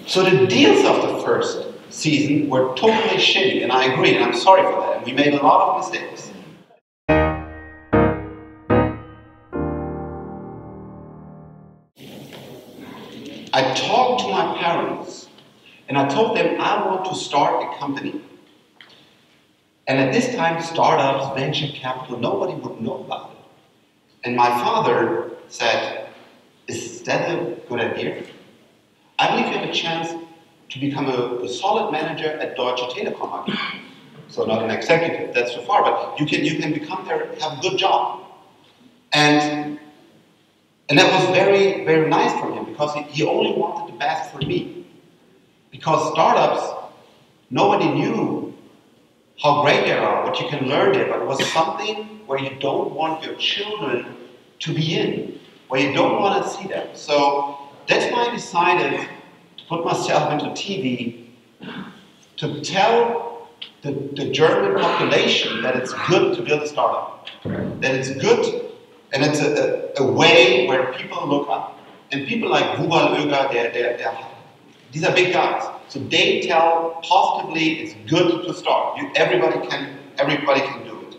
So the deals of the first season were totally shitty, and I agree, and I'm sorry for that. And we made a lot of mistakes. I talked to my parents, and I told them I want to start a company. And at this time, startups, venture capital, nobody would know about it. And my father said, "Is that a good idea? I believe you have a chance to become a solid manager at Deutsche Telekom AG. So not an executive, that's too far, but you can become there, have a good job." And that was very, very nice from him, because he only wanted the best for me. Because startups, nobody knew how great they are, what you can learn there, but it was something where you don't want your children to be in, where you don't want to see them. So that's why I decided to put myself into TV, to tell the German population that it's good to build a startup, that it's good, and it's a way where people look up. And people like Wuval Oeger, these are big guys. So they tell positively it's good to start. Everybody can do it.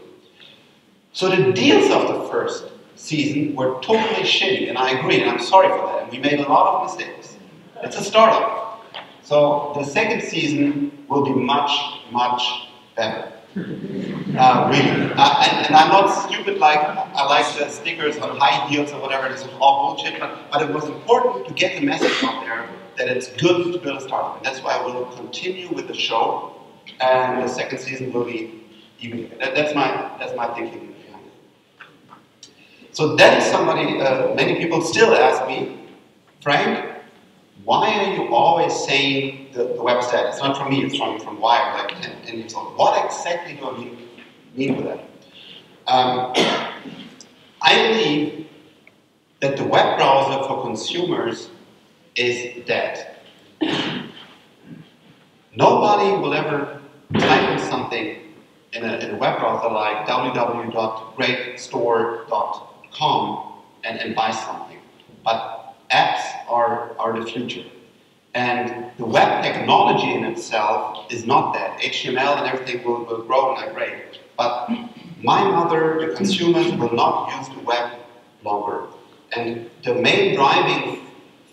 So the deals of the first season were totally shitty, and I agree, and I'm sorry for that. And we made a lot of mistakes. It's a startup. So the second season will be much, much better. Really. And I'm not stupid like I like the stickers on high heels or whatever. This is all bullshit. But it was important to get the message out there that it's good to build a startup. And that's why I will continue with the show. And the second season will be even bigger. That's my thinking behind it. So then many people still ask me, "Frank, why are you always saying the web stack?" It's not from me, it's from Wired. And so what exactly do I mean with that? I believe that the web browser for consumers is dead. Nobody will ever type in something in a web browser like www.greatstore.com and buy something. But apps are the future. And the web technology in itself is not that. HTML and everything will grow and are great. But my mother, the consumers, will not use the web longer. And the main driving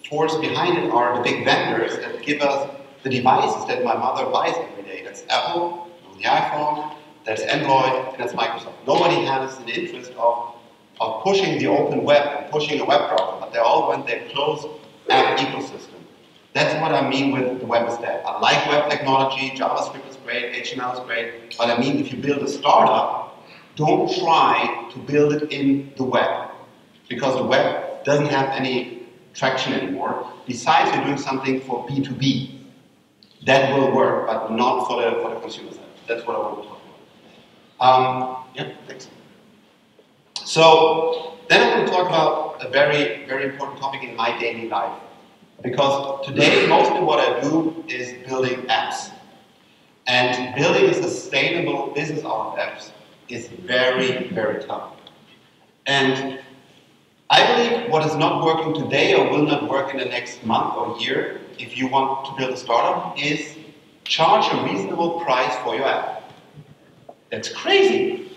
force behind it are the big vendors that give us the devices that my mother buys every day. That's Apple, the iPhone, that's Android, and that's Microsoft. Nobody has an interest of pushing the open web and pushing a web browser, but they all want their closed app ecosystem. That's what I mean with the web stack. I like web technology, JavaScript is great, HTML is great, but I mean if you build a startup, don't try to build it in the web, because the web doesn't have any traction anymore. Besides, you're doing something for B2B. That will work, but not for the consumer side. That's what I want to talk about. Yeah, thanks. So then I want to talk about a very, very important topic in my daily life. Because today, mostly what I do is building apps. And building a sustainable business out of apps is very, very tough. And I believe what is not working today or will not work in the next month or year, if you want to build a startup, is charge a reasonable price for your app. That's crazy.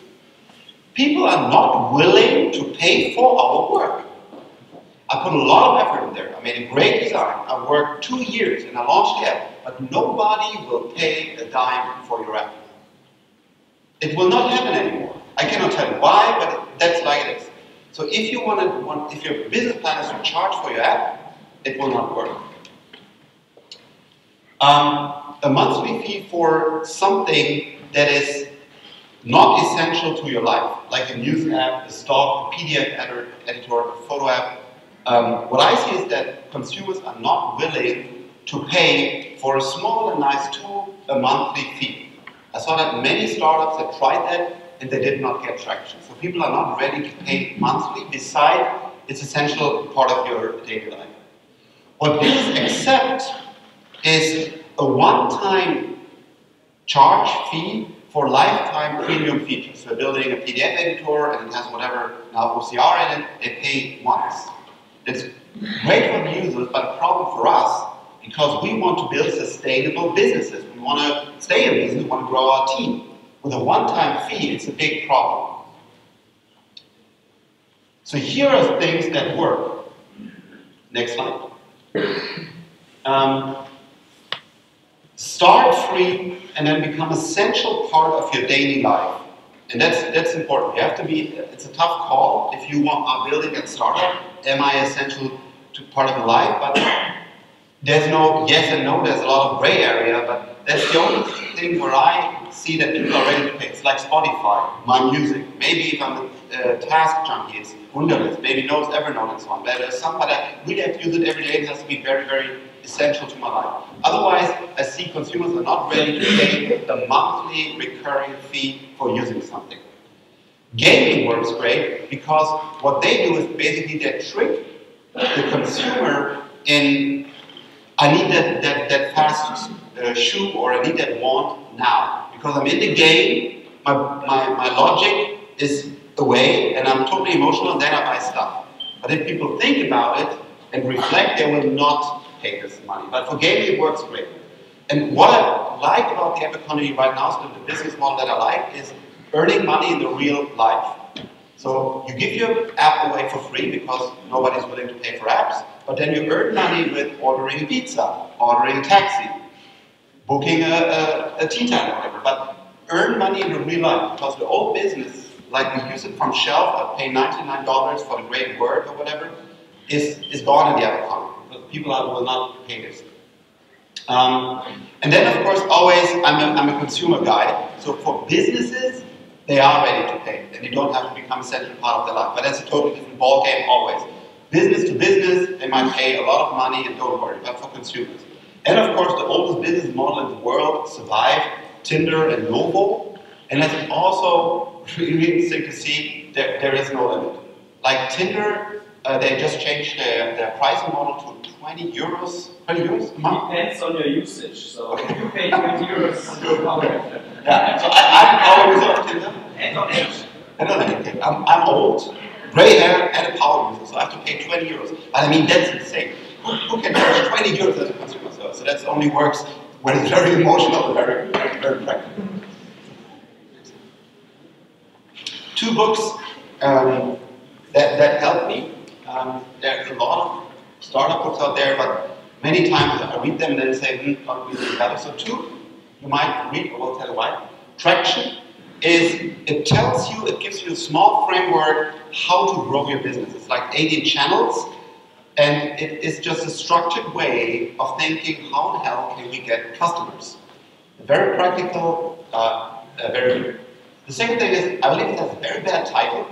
People are not willing to pay for our work. I put a lot of effort in there. I made a great design. I worked 2 years and I launched the app, but nobody will pay a dime for your app. It will not happen anymore. I cannot tell you why, but that's like it is. So if you if your business plan is to charge for your app, it will not work. A monthly fee for something that is not essential to your life, like a news app, a stock, a PDF editor, a photo app. What I see is that consumers are not willing to pay for a small and nice tool a monthly fee. I saw that many startups have tried that and they did not get traction. So people are not ready to pay monthly, beside it's essential part of your daily life. What businesses accept is a one-time charge fee for lifetime premium features. So building a PDF editor and it has whatever now OCR in it, they pay once. It's great for the users, but a problem for us because we want to build sustainable businesses. We want to stay in business, we want to grow our team. With a one-time fee, it's a big problem. So here are things that work. Next slide. Start free and then become an essential part of your daily life. And that's important. You have to be, it's a tough call if you are building a startup. Am I essential to part of the life? But there's no yes and no, there's a lot of gray area, but that's the only thing where I see that people are ready to pay. It's like Spotify, my music. Maybe if I'm a task junkie, it's Wunderlist, maybe Notes, Evernote and so on. But there's some, but I really have to use it every day. It has to be very, very essential to my life. Otherwise, I see consumers are not ready to pay the monthly recurring fee for using something. Gaming works great because what they do is basically they trick the consumer in, I need that fast shoe, or I need that wand now. Because I'm in the game, my logic is away and I'm totally emotional and then I buy stuff. But if people think about it and reflect, they will not pay this money. But for gaming, it works great. And what I like about the app economy right now, so the business model that I like, is earning money in the real life. So you give your app away for free because nobody's willing to pay for apps, but then you earn money with ordering a pizza, ordering a taxi, booking a tea time or whatever. But earn money in the real life, because the old business, like we use it from shelf, I pay $99 for the great word or whatever, is gone in the app economy. People will not pay this. And then, of course, always, I'm a consumer guy. So for businesses, they are ready to pay. And you don't have to become a central part of their life. But that's a totally different ballgame always. Business to business, they might pay a lot of money and don't worry. But for consumers. And of course, the oldest business model in the world survived, Tinder and Novo. And that's also really interesting to see that there is no limit. Like Tinder, they just changed their pricing model to 20 euros a month. Depends on your usage. So if you pay 20 euros, you're power. Yeah, so I'm a power user of Tinder. And on age. And on age. I'm old, grey hair, and a power user, so I have to pay 20 euros. But I mean, that's insane. Who can charge 20 euros as a consumer? So that only works when it's very emotional and very, very, very practical. 2 books that helped me. There's a lot of startup books out there, but many times I read them and then say, not really valid. So 2, you might read, or will tell you why. Traction is, it tells you, it gives you a small framework how to grow your business. It's like 18 channels, and it is just a structured way of thinking, how the hell can we get customers? Very practical, very good. The second thing is, I believe it has a very bad title.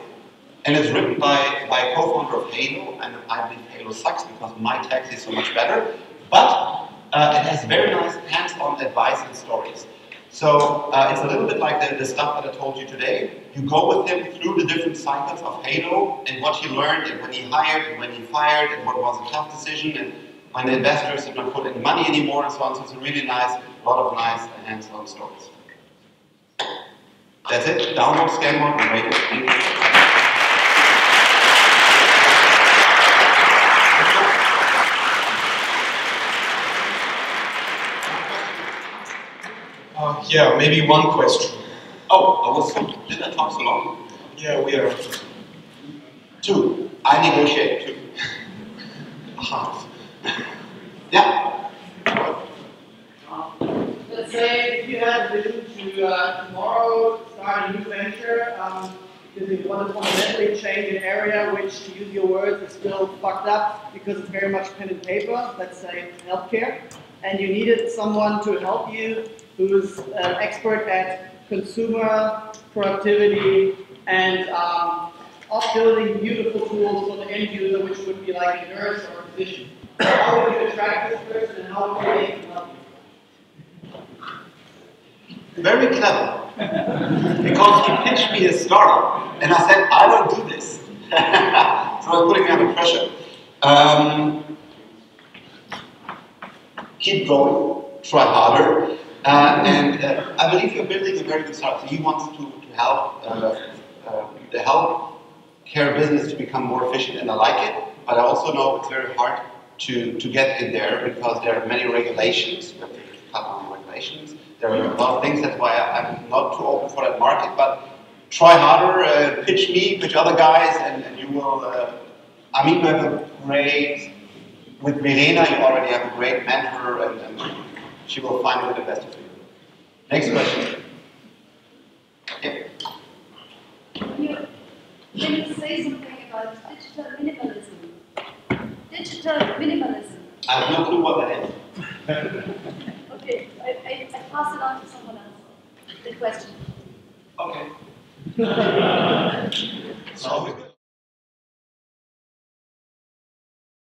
And it's written by a co-founder of Halo, and I believe Halo sucks because my taxi is so much better. But it has very nice hands-on advice and stories. So it's a little bit like the stuff that I told you today. You go with him through the different cycles of Halo and what he learned, and when he hired, and when he fired, and what was a tough decision, and when the investors did not put any money anymore, and so on. So it's a really nice, a lot of nice hands-on stories. That's it. Download, scan one, and rate it. Yeah, maybe one question. Oh, did I talk so long? Yeah, we are. 2. I negotiate 2. Yeah. Let's say if you had a vision to tomorrow start a new venture, because you want to fundamentally change an area which, to use your words, is still fucked up because it's very much pen and paper, let's say healthcare, and you needed someone to help you who's an expert at consumer productivity and of building beautiful tools for the end user, which would be like a nurse or a physician. How would you attract this person and how would they help you? Very clever. Because he pitched me a startup, and I said, I don't do this. So I'm putting me under pressure. Keep going, try harder. I believe you're building a very good startup. So he wants to help the healthcare business to become more efficient, and I like it. But I also know it's very hard to get in there because there are many regulations. We have to cut down regulations. There are a lot of things. That's why I'm not too open for that market. But try harder. Pitch me, pitch other guys, and you will. I mean, you have a great. With Verena, you already have a great mentor, and she will find the best for you. Next question. Yeah. Can you say something about digital minimalism? Digital minimalism. I have no clue what that is. Okay, I pass it on to someone else. The question. Okay. So